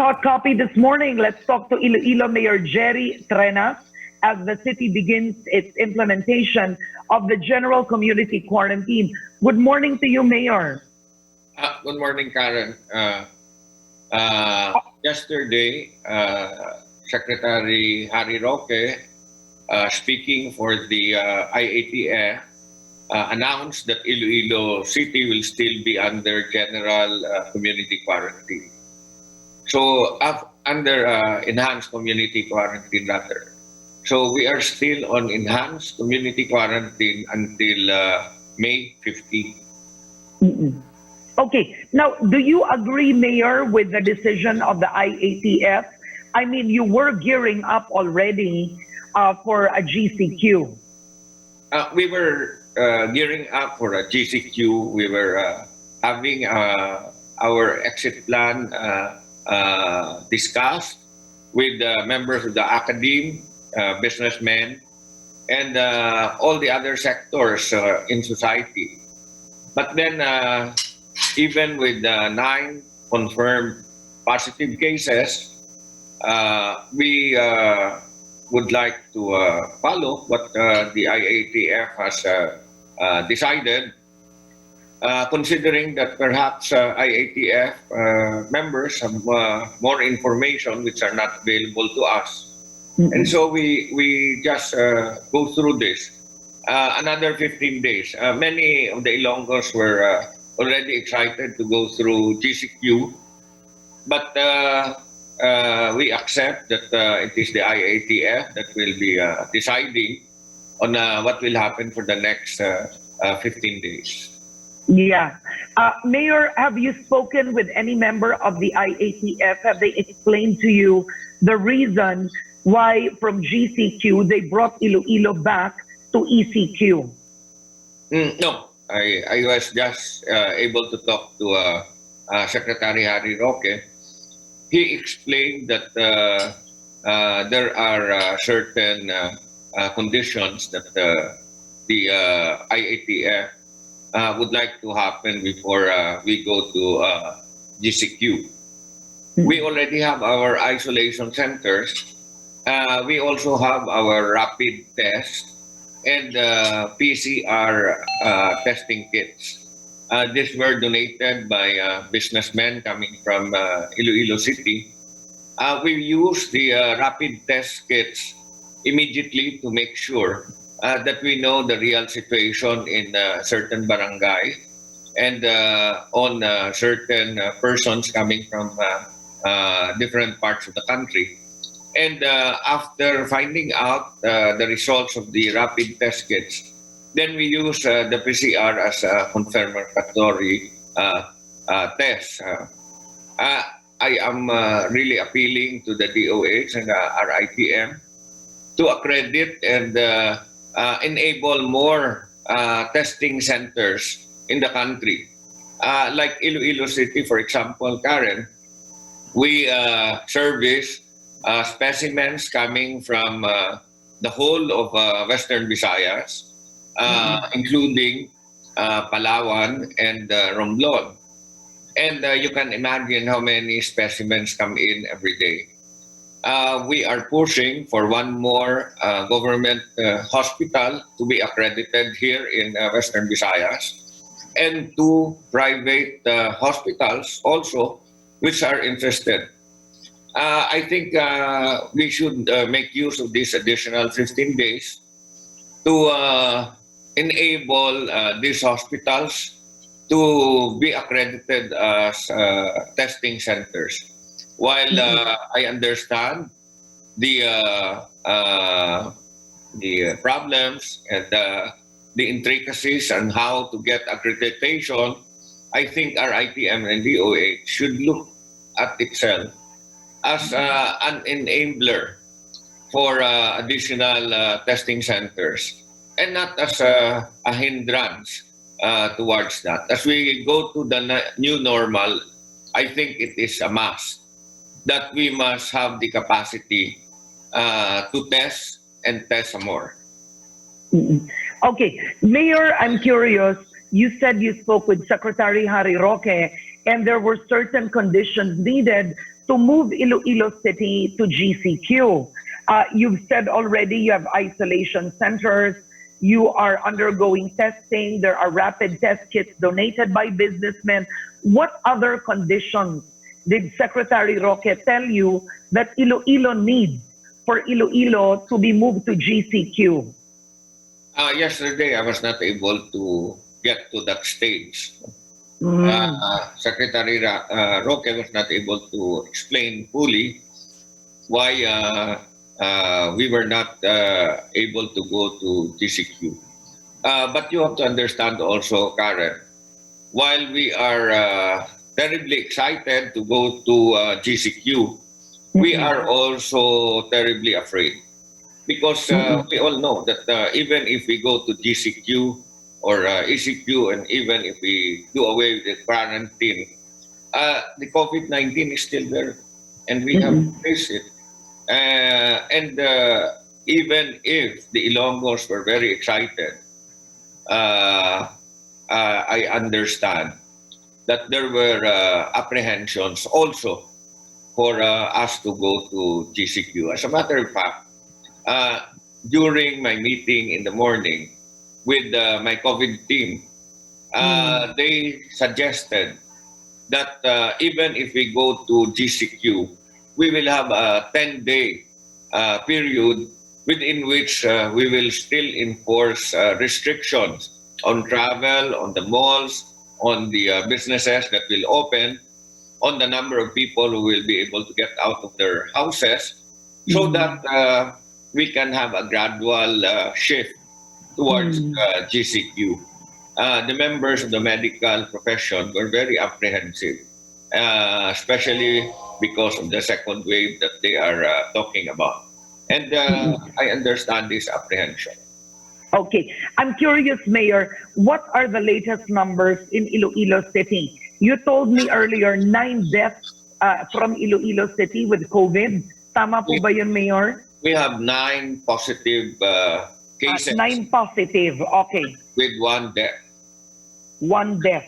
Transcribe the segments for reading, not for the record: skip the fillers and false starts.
hot copy this morning. Let's talk to Iloilo Mayor Jerry Treñas as the city begins its implementation of the general community quarantine. Good morning to you, Mayor. Good morning, Karen. Yesterday, Secretary Harry Roque, speaking for the IATF, announced that Iloilo City will still be under general community quarantine. So under enhanced community quarantine rather. So we are still on enhanced community quarantine until May 15. Okay. Now, do you agree, Mayor, with the decision of the IATF? I mean, you were gearing up already for a GCQ. We were gearing up for a GCQ. We were having our exit plan discussed with members of the academe, businessmen, and all the other sectors in society. But then, even with 9 confirmed positive cases, we would like to follow what the IATF has decided, considering that perhaps IATF members have more information which are not available to us. And so we just go through this. Another 15 days. Many of the Ilonggos were already excited to go through GCQ, but we accept that it is the IATF that will be deciding on what will happen for the next 15 days. Yeah. Mayor, have you spoken with any member of the IATF? Have they explained to you the reason why from GCQ they brought Iloilo back to ECQ? No, I was just able to talk to Secretary Harry Roque. He explained that there are certain conditions that the IATF would like to happen before we go to GCQ. We already have our isolation centers. We also have our rapid test and PCR testing kits. These were donated by businessmen coming from Iloilo City. We use the rapid test kits immediately to make sure that we know the real situation in certain barangay and on certain persons coming from different parts of the country. And after finding out the results of the rapid test kits, then we use the PCR as a confirmatory test. I am really appealing to the DOH and our ITM to accredit and enable more testing centers in the country. Like Iloilo City, for example, Karen, we service specimens coming from the whole of Western Visayas, including Palawan and Romblon. And you can imagine how many specimens come in every day. We are pushing for one more government hospital to be accredited here in Western Visayas, and 2 private hospitals also which are interested. I think we should make use of these additional 15 days to enable these hospitals to be accredited as testing centers. While I understand the problems and the intricacies on how to get accreditation, I think our ITM and DOH should look at itself as an enabler for additional testing centers and not as a hindrance towards that. As we go to the new normal, I think it is a must that we must have the capacity to test and test some more. Okay, Mayor, I'm curious. You said you spoke with Secretary Harry Roque and there were certain conditions needed to move Iloilo City to GCQ. You've said already you have isolation centers, you are undergoing testing, there are rapid test kits donated by businessmen. What other conditions did Secretary Roque tell you that Iloilo needs for Iloilo to be moved to GCQ? Yesterday, I was not able to get to that stage. Secretary Roque was not able to explain fully why we were not able to go to GCQ. But you have to understand also, Karen, while we are terribly excited to go to GCQ, we are also terribly afraid. Because we all know that even if we go to GCQ or ECQ, and even if we do away with the quarantine, the COVID-19 is still there, and we have to face it. And even if the Ilonggos were very excited, I understand that there were apprehensions also for us to go to GCQ. As a matter of fact, during my meeting in the morning with my COVID team, they suggested that even if we go to GCQ, we will have a 10-day period within which we will still enforce restrictions on travel, on the malls, on the businesses that will open, on the number of people who will be able to get out of their houses, so that we can have a gradual shift towards GCQ. The members of the medical profession were very apprehensive, especially because of the second wave that they are talking about. And I understand this apprehension. Okay. I'm curious, Mayor, what are the latest numbers in Iloilo City? You told me earlier 9 deaths from Iloilo City with COVID. Tama po ba yun, Mayor? We have 9 positive cases. 9 positive, okay. With 1 death. 1 death.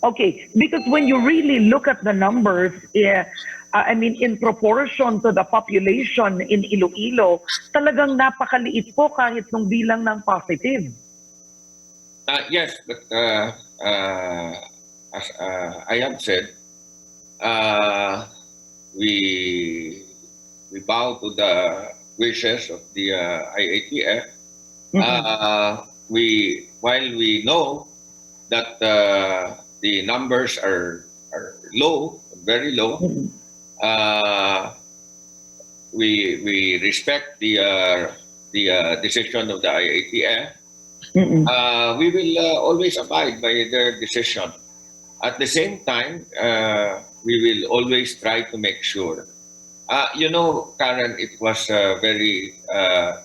Okay, because when you really look at the numbers, I mean, in proportion to the population in Iloilo, talagang napakaliit po kahit nung bilang ng positive. Yes, but as I have said, we bow to the wishes of the IATF. While we know that the numbers are low, very low, we respect the decision of the IATF. We will always abide by their decision. At the same time, we will always try to make sure. You know, Karen, it was very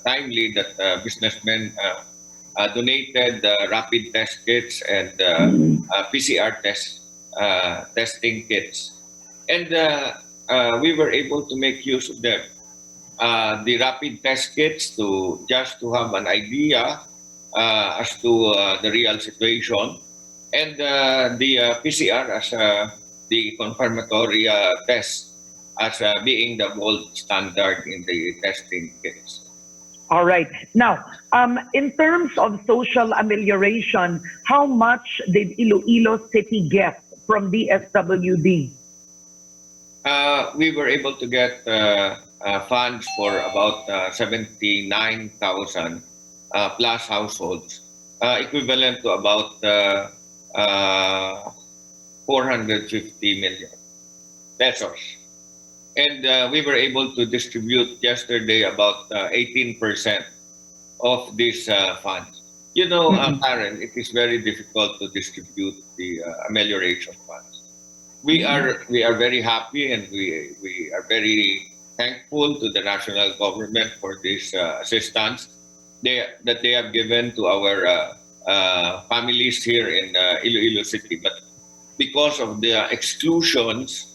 timely that businessmen donated rapid test kits and PCR testing kits. And we were able to make use of them. The rapid test kits to have an idea as to the real situation, and the PCR as the confirmatory test as being the gold standard in the testing kits. All right. Now, in terms of social amelioration, how much did Iloilo City get from DSWD? We were able to get funds for about 79,000 plus households, equivalent to about 450 million pesos. And we were able to distribute yesterday about 18% of these funds. You know, Karen, it is very difficult to distribute the amelioration funds. We are very happy, and we are very thankful to the national government for this assistance that they have given to our families here in Iloilo City. But because of the exclusions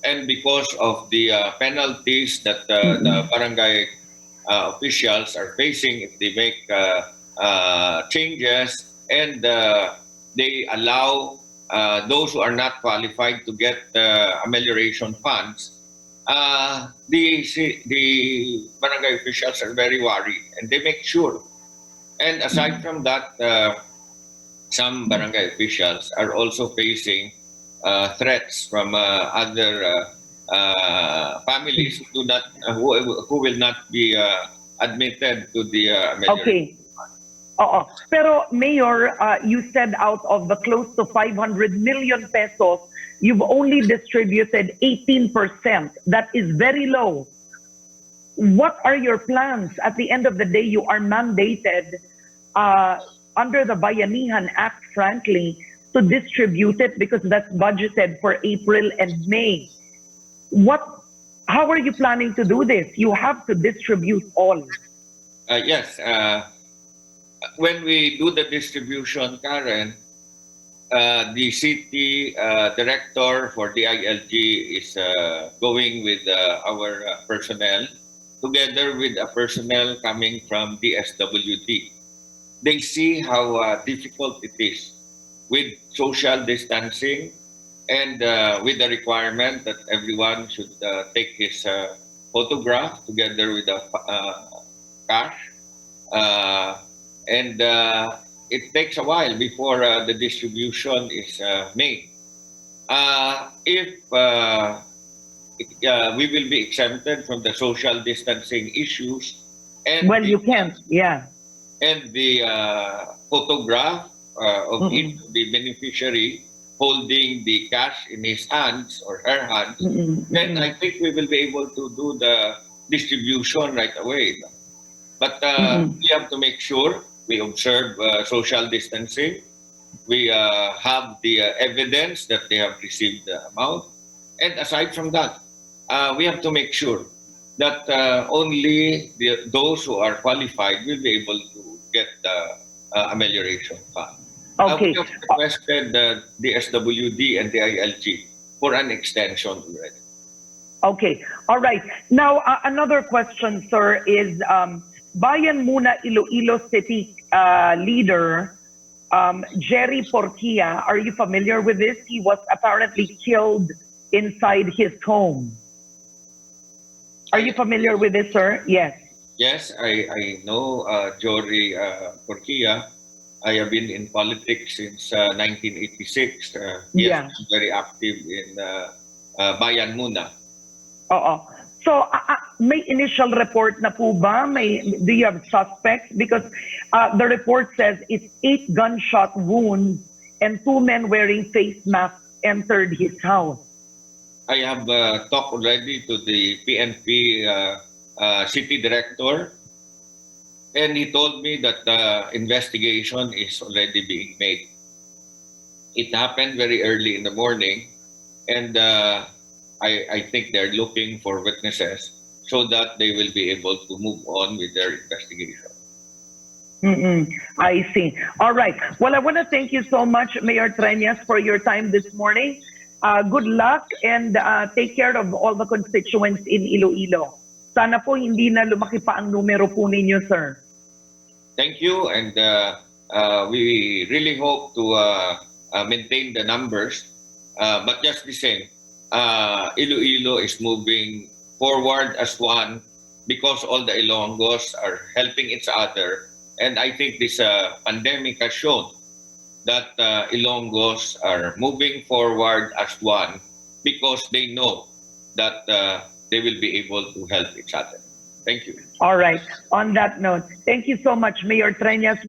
and because of the penalties that the barangay officials are facing if they make changes, and they allow those who are not qualified to get amelioration funds, the barangay officials are very worried, and they make sure. And aside from that, some barangay officials are also facing threats from other families who will not be admitted to the Okay. Oo. Pero Mayor, you said out of the close to 500 million pesos, you've only distributed 18%. That is very low. What are your plans? At the end of the day, you are mandated under the Bayanihan Act, frankly, to distribute it because that's budgeted for April and May. How are you planning to do this? You have to distribute all. Yes. When we do the distribution, Karen, the city director for the ILG is going with our personnel, together with a personnel coming from the SWD. They see how difficult it is with social distancing and with the requirement that everyone should take his photograph together with a cash. And it takes a while before the distribution is made. If we will be exempted from the social distancing issues, and Well, you can't, yeah. And the photograph of each of the beneficiary holding the cash in his hands or her hands, then I think we will be able to do the distribution right away. But we have to make sure we observe social distancing. We have the evidence that they have received the amount. And aside from that, we have to make sure that only those who are qualified will be able to get the amelioration fund. Okay. We have requested the SWD and the ILG for an extension already. Okay. All right. Now, another question, sir, is Bayan Muna Iloilo City leader, Jerry Porquia. Are you familiar with this? He was apparently killed inside his home. Are you familiar with this, sir? Yes. Yes, I know Jory Porquia. I have been in politics since 1986. He has been very active in Bayan Muna. Oo. So, may initial report na po ba? Do you have suspects? Because the report says it's 8 gunshot wounds and 2 men wearing face masks entered his house. I have talked already to the PNP city director, and he told me that the investigation is already being made. It happened very early in the morning, and I think they're looking for witnesses so that they will be able to move on with their investigation. I see. All right. Well, I want to thank you so much, Mayor Treñas, for your time this morning. Good luck and take care of all the constituents in Iloilo. Sana po hindi na lumaki pa ang numero po ninyo, sir. Thank you, and we really hope to maintain the numbers. But just the same, Iloilo is moving forward as one because all the Ilonggos are helping each other. And I think this pandemic has shown that Ilonggos are moving forward as one because they know that they will be able to help each other. Thank you. All right. On that note, thank you so much, Mayor Treñas.